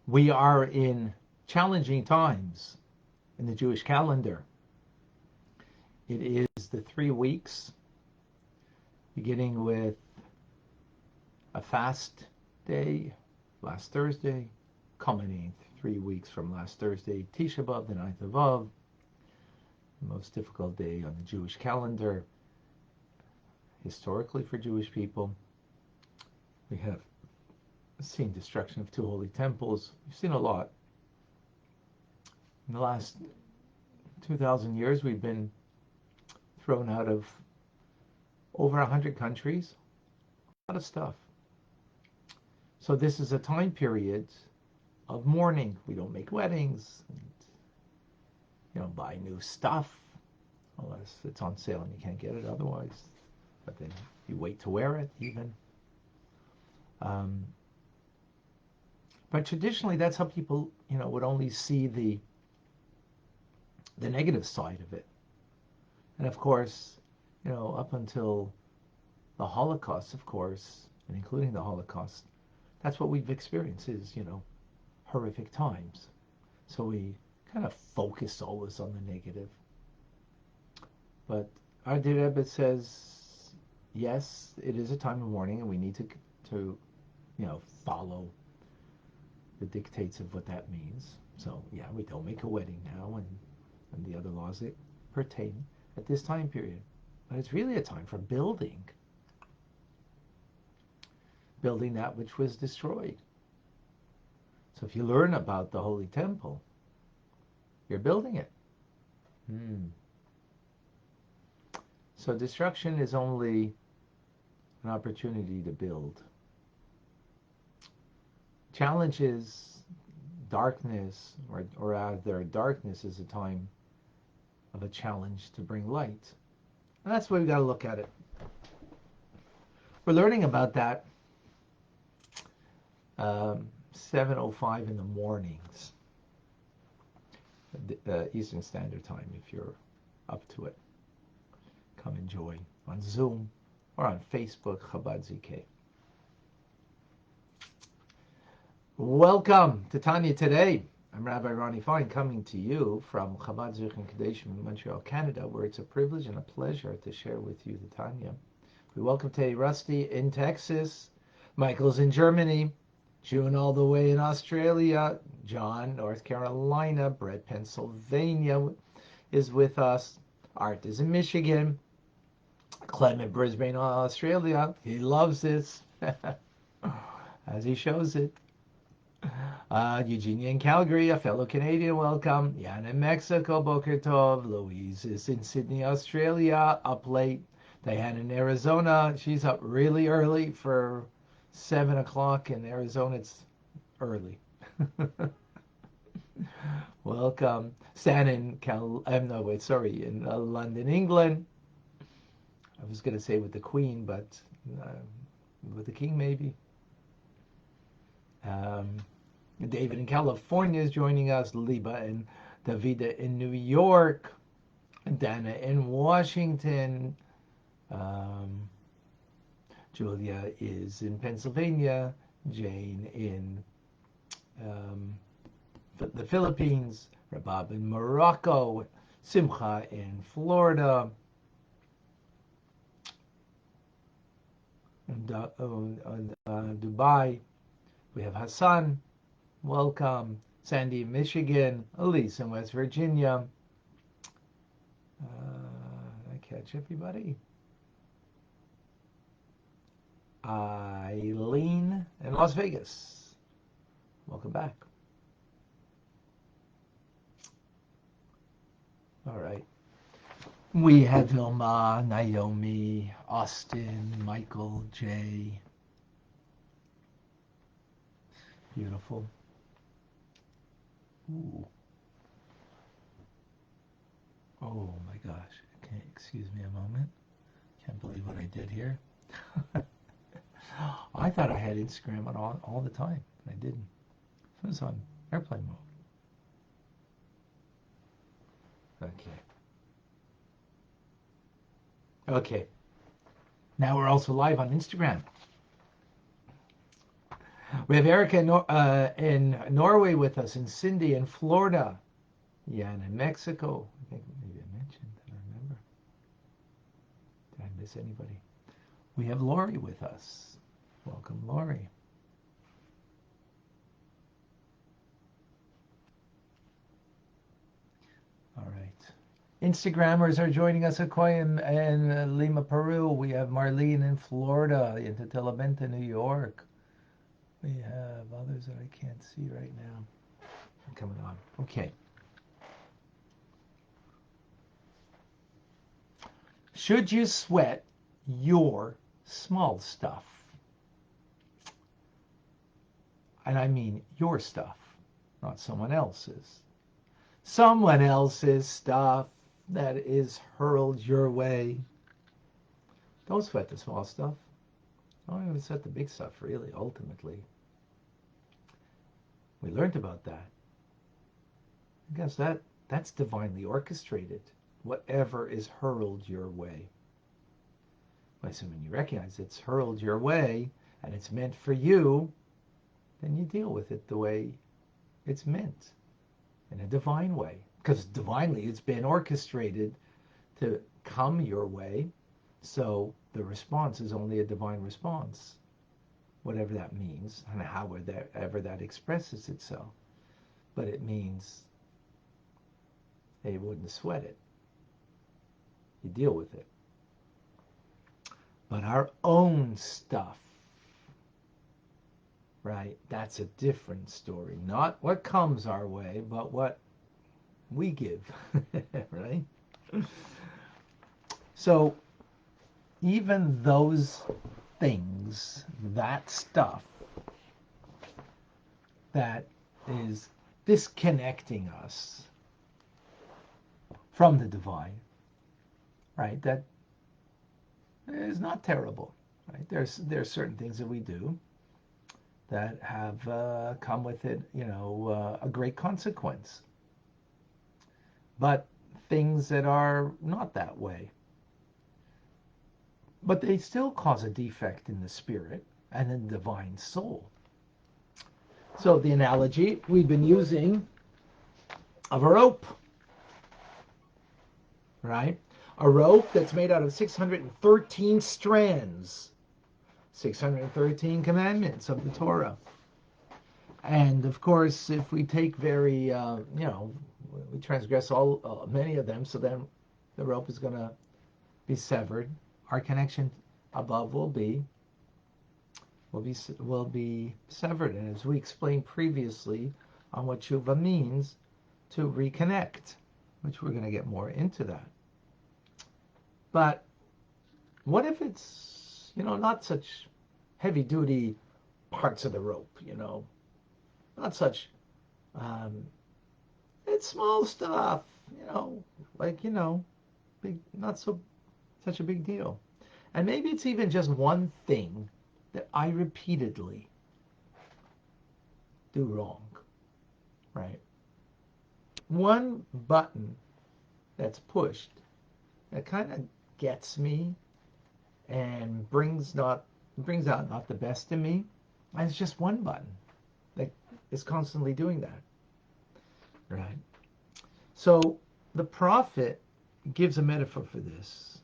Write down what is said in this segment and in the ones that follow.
We are in challenging times in the Jewish calendar. It is the 3 weeks, beginning with a fast day last Thursday, culminating 3 weeks from last Thursday, Tisha B'Av, the 9th of Av, the most difficult day on the Jewish calendar, historically for Jewish people. We have seen destruction of 2 holy temples. We've seen a lot. In the last 2,000 years, we've been thrown out of over 100 countries. A lot of stuff. So this is a time period of mourning. We don't make weddings. And you don't buy new stuff unless it's on sale and you can't get it otherwise. But then you wait to wear it even. But traditionally, that's how people, would only see the negative side of it. And of course, up until the Holocaust, of course, and including the Holocaust, that's what we've experienced is, horrific times. So we kind of focus always on the negative. But our Rebbe says, yes, it is a time of mourning, and we need to follow the dictates of what that means. So yeah, we don't make a wedding now, and the other laws that pertain at this time period. But it's really a time for building that which was destroyed. So if you learn about the Holy Temple, you're building it. So destruction is only an opportunity to build. Challenge is darkness, or rather darkness is a time of a challenge to bring light. And that's the way we got to look at it. We're learning about that 7:05 in the mornings, Eastern Standard Time, if you're up to it. Come enjoy on Zoom or on Facebook, Chabad ZK. Welcome to Tanya Today. I'm Rabbi Ronnie Fine, coming to you from Chabad ZK in Montreal, Canada, where it's a privilege and a pleasure to share with you the Tanya. We welcome today Rusty in Texas, Michael's in Germany, June all the way in Australia, John, North Carolina, Brett, Pennsylvania is with us, Art is in Michigan, Clement, Brisbane, Australia. He loves this, as he shows it. Eugenia in Calgary, a fellow Canadian, welcome. Jan in Mexico, Boker Tov. Louise is in Sydney, Australia, up late. Diane in Arizona, she's up really early for 7 o'clock in Arizona. It's early. Welcome. Stan in in London, England. I was going to say with the Queen, but with the King maybe. David in California is joining us. Liba and Davida in New York. Dana in Washington. Julia is in Pennsylvania. Jane in the Philippines. Rabab in Morocco. Simcha in Florida. And Dubai. We have Hassan. Welcome. Sandy in Michigan. Elise in West Virginia. Did I catch everybody? Eileen in Las Vegas. Welcome back. All right. We have Vilma, Naomi, Austin, Michael, Jay. Beautiful. Ooh. Oh my gosh. Okay, excuse me a moment. Can't believe what I did here. I thought I had Instagram on all the time. I didn't. It was on airplane mode. Okay. Now we're also live on Instagram. We have Erica in Norway with us, and Cindy in Florida. Yeah, and in Mexico. I think maybe I mentioned. I don't remember. Did I miss anybody? We have Lori with us. Welcome, Lori. All right. Instagrammers are joining us at Koyam and Lima, Peru. We have Marlene in Florida, in Tetelabenta, New York. We have others that I can't see right now. I'm coming on. Okay. Should you sweat your small stuff? And I mean your stuff, not someone else's. Someone else's stuff that is hurled your way. Don't sweat the small stuff. Don't even sweat the big stuff, really, ultimately. We learned about that. I guess that's divinely orchestrated. Whatever is hurled your way. Well, so when you recognize it's hurled your way and it's meant for you, then you deal with it the way it's meant, in a divine way. Because divinely it's been orchestrated to come your way, so the response is only a divine response, whatever that means and however that expresses itself. But it means, hey, you wouldn't sweat it. You deal with it. But our own stuff, right, that's a different story. Not what comes our way, but what we give, right? So even those things, that stuff that is disconnecting us from the divine, right, that is not terrible, right? There's certain things that we do that have come with it, a great consequence. But things that are not that way, but they still cause a defect in the spirit and in the divine soul. So the analogy we've been using of a rope, right? A rope that's made out of 613 strands, 613 commandments of the Torah. And of course, if we take we transgress many of them, so then the rope is going to be severed. Our connection above will be severed. And as we explained previously on what tshuva means, to reconnect, which we're going to get more into that. But what if it's, not such heavy duty parts of the rope, not such, it's small stuff, big, not such a big deal. And maybe it's even just one thing that I repeatedly do wrong, right? One button that's pushed that kind of gets me and brings out not the best in me. And it's just one button that is constantly doing that, right? So the prophet gives a metaphor for this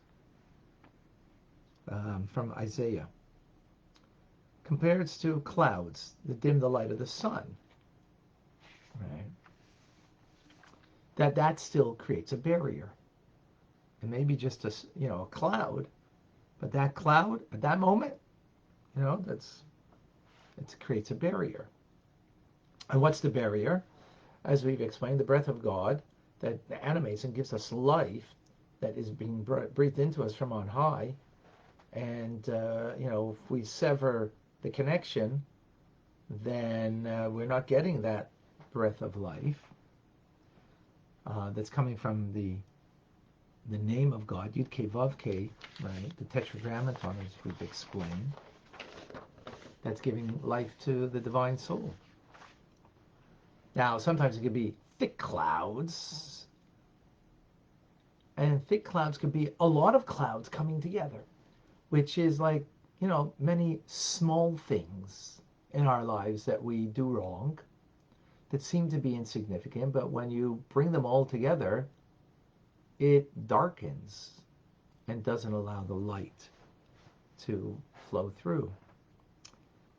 from Isaiah. Compares to clouds that dim the light of the sun, right? That still creates a barrier. It may be just a cloud, but that cloud at that moment, it creates a barrier. And what's the barrier? As we've explained, the breath of God that animates and gives us life, that is being breathed into us from on high. And if we sever the connection, then we're not getting that breath of life that's coming from the name of God, Yud Kei Vav Kei, right? The Tetragrammaton, as we've explained, that's giving life to the divine soul. Now, sometimes it could be thick clouds, and thick clouds could be a lot of clouds coming together, which is like, many small things in our lives that we do wrong that seem to be insignificant, but when you bring them all together, it darkens and doesn't allow the light to flow through.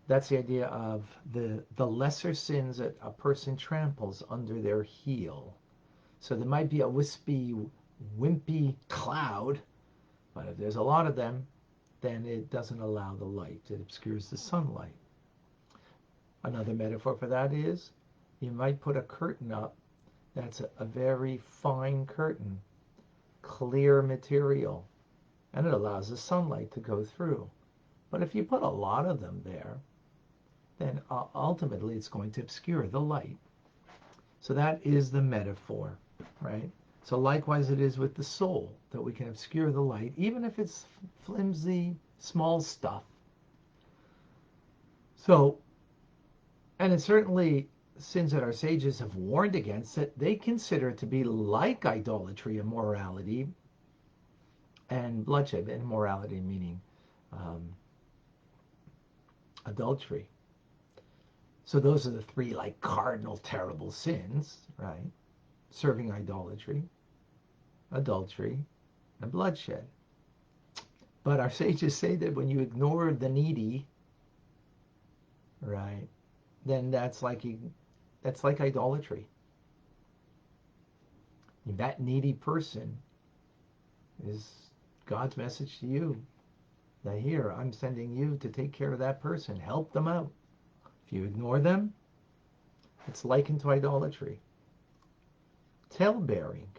That's the idea of the lesser sins that a person tramples under their heel. So there might be a wispy, wimpy cloud, but if there's a lot of them, then it doesn't allow the light. It obscures the sunlight. Another metaphor for that is you might put a curtain up that's a very fine curtain, clear material, and it allows the sunlight to go through. But if you put a lot of them there, then ultimately it's going to obscure the light. So that is the metaphor, right? So likewise it is with the soul, that we can obscure the light, even if it's flimsy, small stuff. So, and it's certainly sins that our sages have warned against that they consider to be like idolatry, immorality, and bloodshed. Immorality meaning adultery. So those are the three like cardinal terrible sins, right? Serving idolatry, adultery, and bloodshed. But our sages say that when you ignore the needy, right, then that's like idolatry. That needy person is God's message to you. That here, I'm sending you to take care of that person. Help them out. If you ignore them, it's likened to idolatry. Tale-bearing,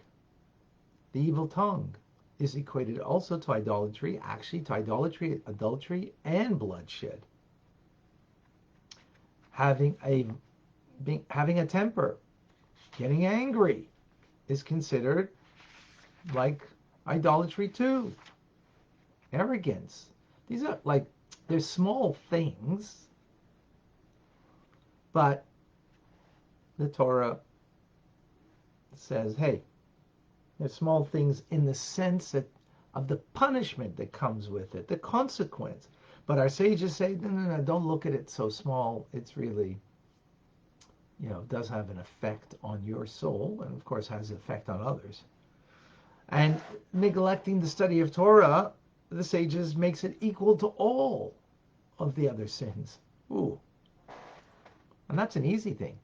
the evil tongue, is equated also to idolatry, actually to idolatry, adultery, and bloodshed. Having a temper, getting angry, is considered like idolatry too. Arrogance. These are like, they're small things, but the Torah says, hey, they're small things in the sense that of the punishment that comes with it, the consequence. But our sages say, no, don't look at it so small. It's really, does have an effect on your soul, and of course has an effect on others. And neglecting the study of Torah, the sages makes it equal to all of the other sins. Ooh. And that's an easy thing.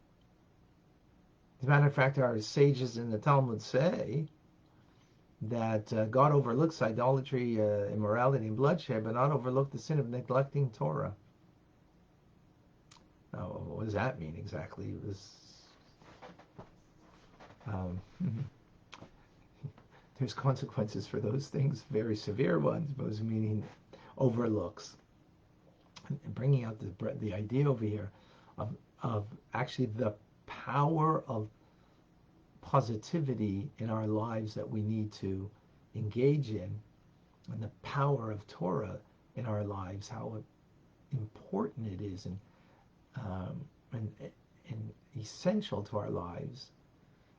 As a matter of fact, our sages in the Talmud say that God overlooks idolatry, immorality, and bloodshed, but not overlook the sin of neglecting Torah. Now, what does that mean exactly? It was, there's consequences for those things, very severe ones, but meaning overlooks. And bringing out the idea over here of actually the power of positivity in our lives that we need to engage in, and the power of Torah in our lives, how important it is and essential to our lives,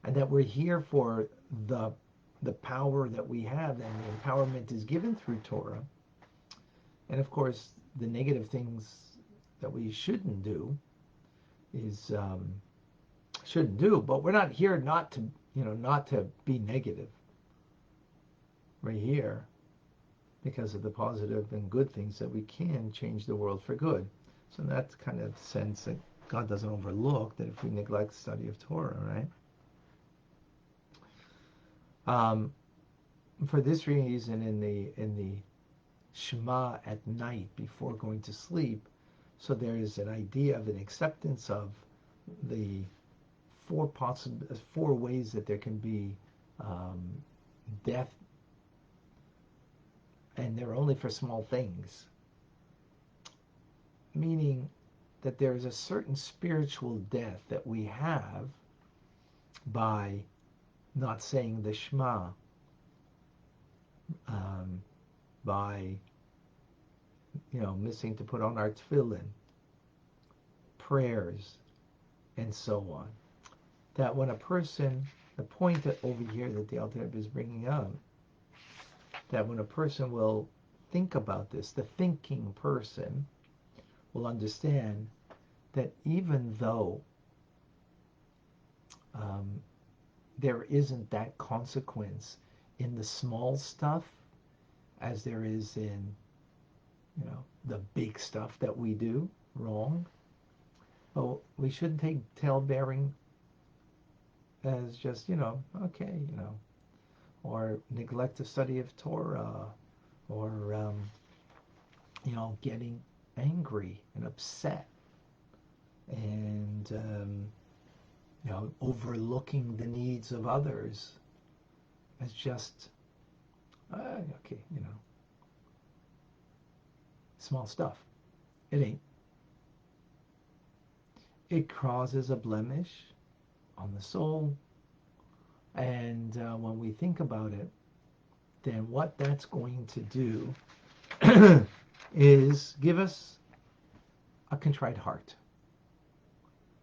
and that we're here for the power that we have, and the empowerment is given through Torah. And of course, the negative things that we shouldn't do is shouldn't do, but we're not here not to be negative. We're here because of the positive and good things that we can change the world for good. So in that kind of sense, that God doesn't overlook that if we neglect the study of Torah, right? For this reason, in the Shema at night before going to sleep, so there is an idea of an acceptance of the four ways that there can be death, and they're only for small things. Meaning that there is a certain spiritual death that we have by not saying the Shema, by missing to put on our tefillin, prayers, and so on. That when a person, the point that over here that the Alter Rebbe is bringing up, that when a person will think about this, the thinking person will understand that even though um, there isn't that consequence in the small stuff as there is in, the big stuff that we do wrong, well, we shouldn't take tail bearing as just, okay, or neglect the study of Torah, or, getting angry and upset, and, overlooking the needs of others as just, okay, small stuff. It ain't. It causes a blemish on the soul. And when we think about it, then what that's going to do is give us a contrite heart.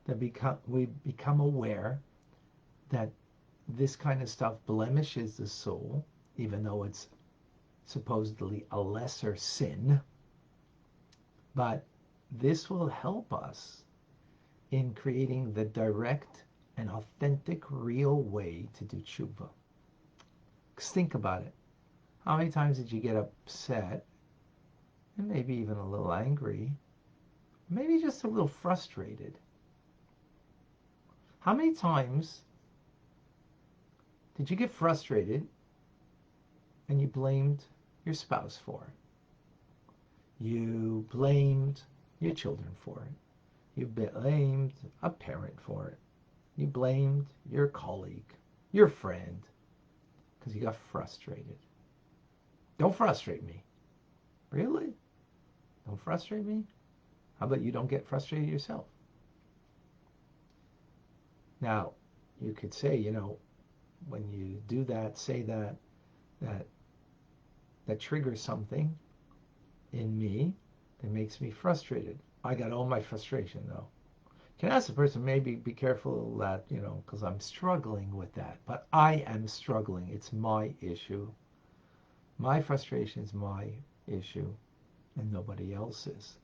That we become aware that this kind of stuff blemishes the soul, even though it's supposedly a lesser sin. But this will help us in creating the direct and authentic, real way to do tshuva. Because think about it. How many times did you get upset, and maybe even a little angry, maybe just a little frustrated? How many times did you get frustrated and you blamed your spouse for it? You blamed your children for it. You blamed a parent for it. You blamed your colleague, your friend, because you got frustrated. Don't frustrate me. Really? Don't frustrate me? How about you don't get frustrated yourself? Now, you could say, when you do that, say that triggers something in me that makes me frustrated. I got all my frustration, though. Can ask the person, maybe be careful that, because I'm struggling with that. But I am struggling. It's my issue. My frustration is my issue and nobody else's.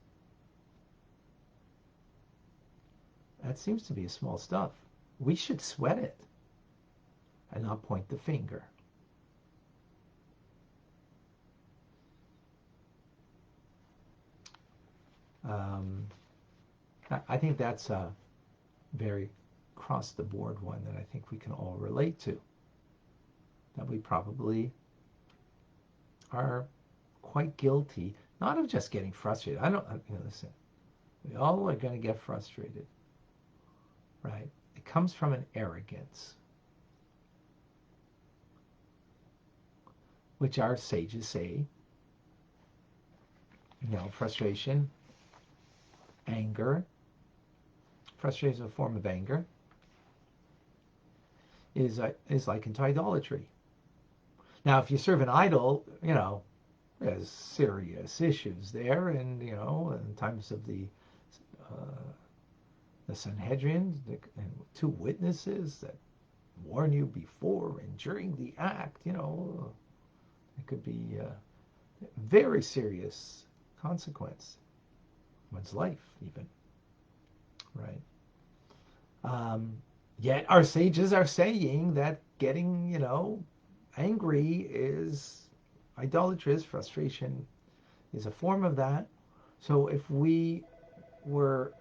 That seems to be small stuff. We should sweat it and not point the finger. I think that's a very across-the-board one that I think we can all relate to. That we probably are quite guilty, not of just getting frustrated. Listen, we all are going to get frustrated, right? It comes from an arrogance, which our sages say, frustration, anger. Frustration is a form of anger. Is like into idolatry. Now, if you serve an idol, there's serious issues there, and in times of the Sanhedrin, and two witnesses that warn you before and during the act, it could be very serious consequence, one's life even, right? Yet our sages are saying that getting, angry is idolatrous. Frustration is a form of that. So if we were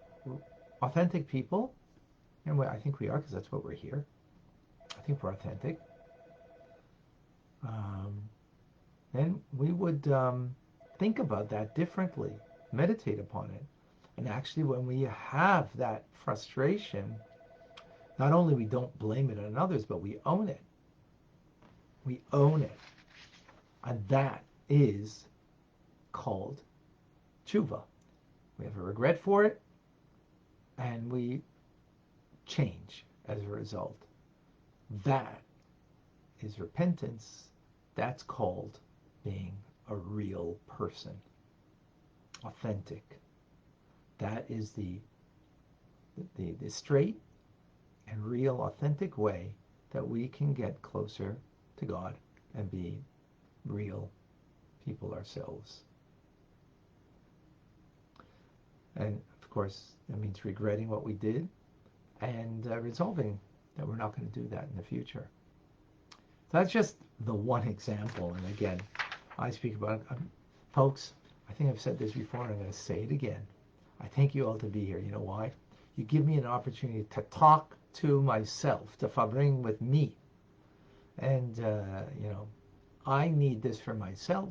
authentic people, and I think we are, because that's what we're here. I think we're authentic. Then we would think about that differently, meditate upon it. And actually, when we have that frustration, not only we don't blame it on others, but we own it. We own it. And that is called tshuva. We have a regret for it, and we change as a result. That is repentance. That's called being a real person. Authentic. That is the straight and real authentic way that we can get closer to God and be real people ourselves. And of course, that means regretting what we did and resolving that we're not going to do that in the future. So that's just the one example. And again, I speak about it. Folks, I think I've said this before, and I'm going to say it again. I thank you all to be here. You know why? You give me an opportunity to talk to myself, to fabring with me. And, I need this for myself.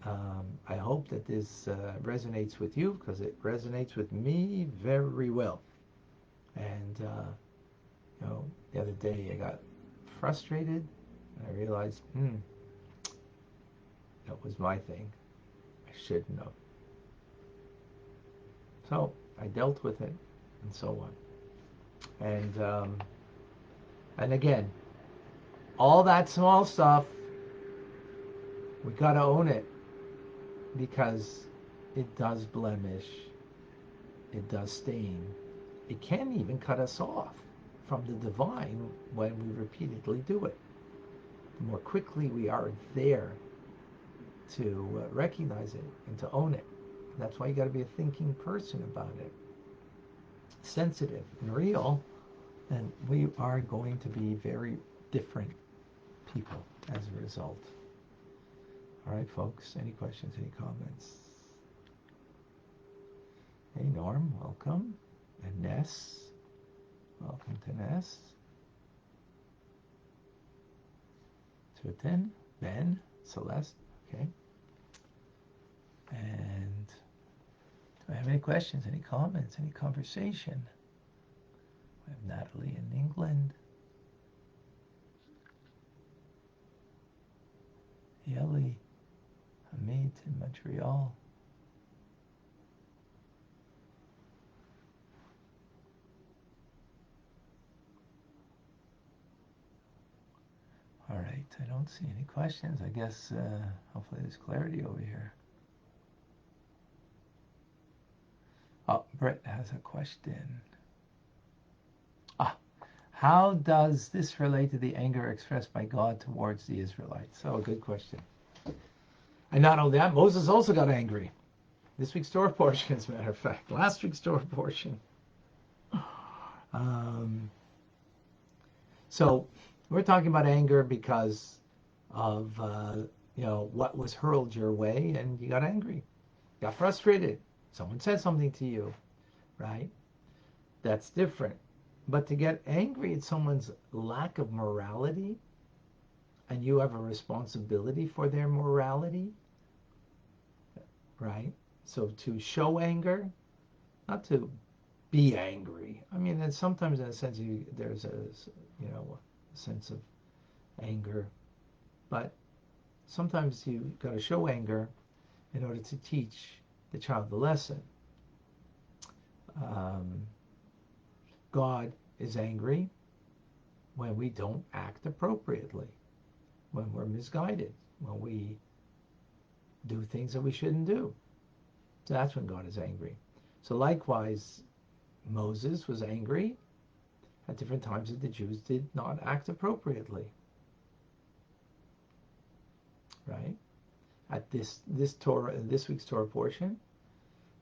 I hope that this resonates with you, because it resonates with me very well. And, the other day I got frustrated. I realized, that was my thing. I shouldn't have. So I dealt with it, and so on. And again, all that small stuff, we gotta own it, because it does blemish, it does stain, it can even cut us off from the divine when we repeatedly do it. The more quickly we are there to recognize it and to own it. That's why you got to be a thinking person about it, sensitive and real, and we are going to be very different people as a result. All right, folks, any questions, any comments? Hey, Norm, welcome. And Ness, welcome to Ness. Tutin, Ben, Celeste, okay. And do I have any questions, any comments, any conversation? We have Natalie in England. Yeli, Amit in Montreal. All right, I don't see any questions. I guess hopefully there's clarity over here. Oh, Brett has a question. How does this relate to the anger expressed by God towards the Israelites? Oh, good question. And not only that, Moses also got angry. This week's Torah portion, as a matter of fact. Last week's Torah portion. So we're talking about anger because of what was hurled your way, and you got angry, got frustrated. Someone said something to you, right? That's different. But to get angry at someone's lack of morality, and you have a responsibility for their morality, right? So to show anger, not to be angry. I mean, and sometimes in a sense there's a sense of anger, but sometimes you got to show anger in order to teach the child the lesson. God is angry when we don't act appropriately, when we're misguided, when we do things that we shouldn't do. So that's when God is angry. So likewise, Moses was angry at different times that the Jews did not act appropriately. Right? At this week's Torah portion,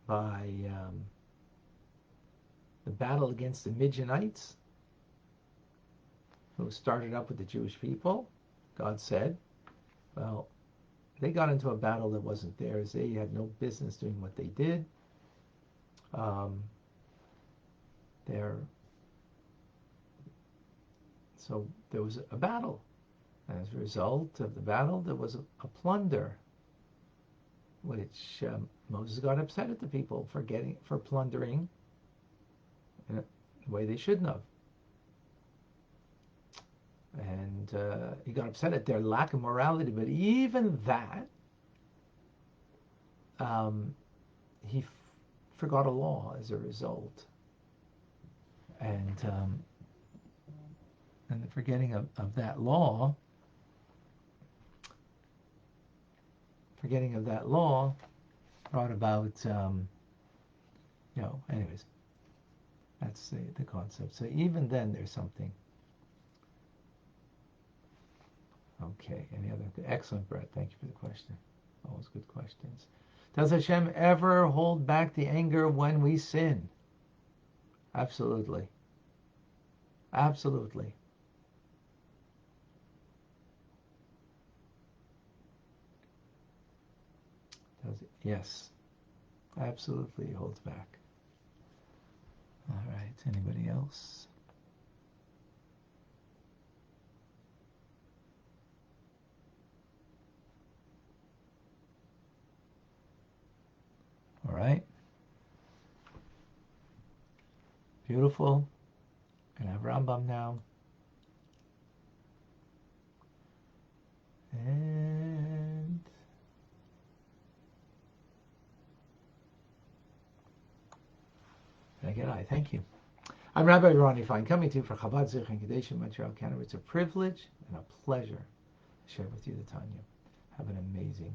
by the battle against the Midianites, who started up with the Jewish people, God said, well, they got into a battle that wasn't theirs. They had no business doing what they did. So there was a battle. As a result of the battle, there was a plunder, which Moses got upset at the people for plundering in a way they shouldn't have. And he got upset at their lack of morality, but even that, he forgot a law as a result. And the forgetting of that law, brought about, anyways, that's the concept. So even then, there's something. Okay, any other? Excellent, Brett. Thank you for the question. Always good questions. Does Hashem ever hold back the anger when we sin? Absolutely. Absolutely. Does it? Yes. Absolutely holds back. All right. Anybody else? All right. Beautiful. Gonna have Rambam now. And can I get I? Thank you. I'm Rabbi Ronnie Fine, coming to you for Chabad Zich and Kadesh in Montreal, Canada. It's a privilege and a pleasure to share with you the Tanya. Have an amazing